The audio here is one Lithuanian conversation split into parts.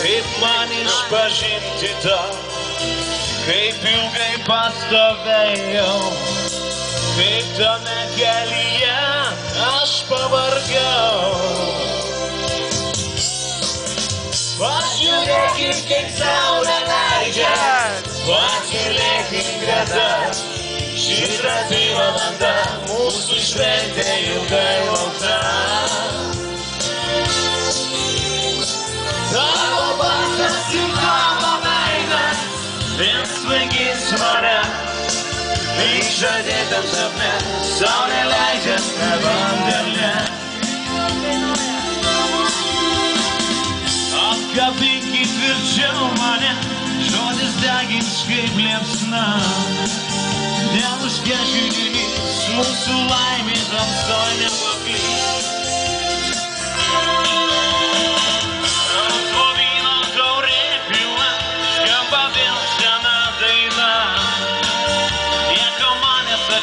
Kaip man išpažinti tau, kaip ilgai pastovėjau, kaip tame kelyje aš pavargiau. Pažiūrėkit, kaip saulė leidžia, patylėkit greta, ši trapi valanda mūsų šventė ilgai laukta. Tavo balsas ir tavo veidas vėl svaigins mane, lyg žadėtam sapne, saulė leidžia vandenį. Apkabinkit tvirčiau mane, žodis degins kaip liepsna, neužgešiu dinis, mūsų laimė tamsoj nepaklys.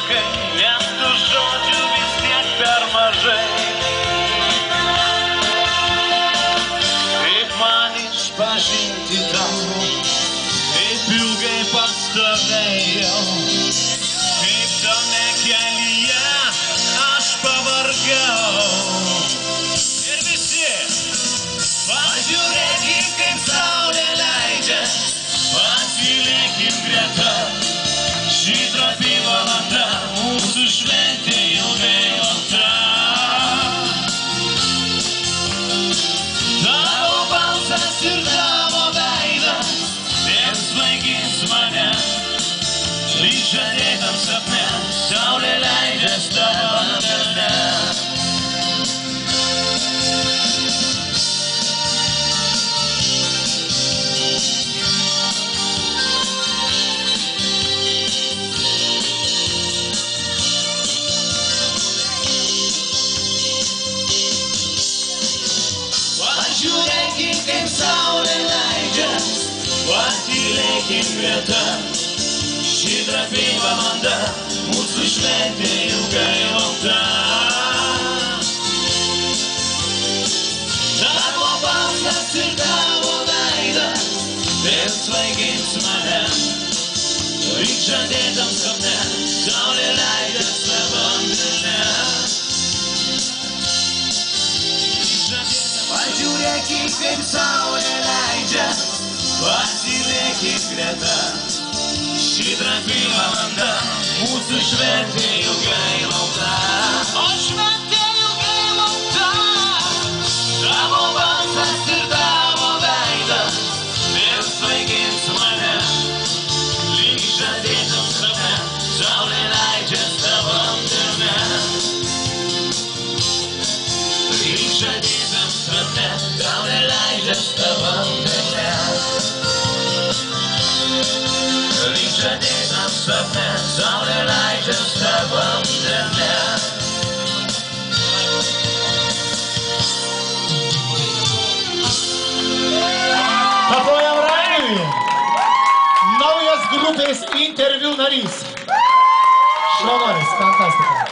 Nes tų žodžių vis tiek per mažai. Kaip man išpažinti tau, kaip ilgai pastovėjau, kaip tame kelyje aš pavargiau. Ir visi pažiūrėkit, kaip saulė leidžia, patylėkit greta, ši trapi valanda mūsų šventė ilgai laukta. Tavo balsas ir tavo veidas vėl svaigins mane, lyg žadėtam sapne, saulė leidžia tavo vandenį. Pažiūrėkit, kaip saulė leidžia, patylėkit greta, ši trapi valanda mūsų šventė ilgai laukta. Tavo balsas ir tavo veidas vėl svaigins mane, lyg žadėtam sapne, saulė leidžia savo vandenį. Pažiūrėkit, kaip saulė leidžia, patylėkit greta, ši trapi valanda mūsų šventė ilgai laukta. O šventė ilgai laukta. Tavo balsas ir tavo veidas vėl svaigins mane, lyg žadėtam sapne, saulė leidžia savo vandenį. Lyg žadėtam sapne, saulė leidžia savo vandenį. Lyg žadėtam sapne, saulė leidžia savo vandenį. Paplojam Rainiui, naujas grupės interviu narys. Šlaunuolis, fantastika.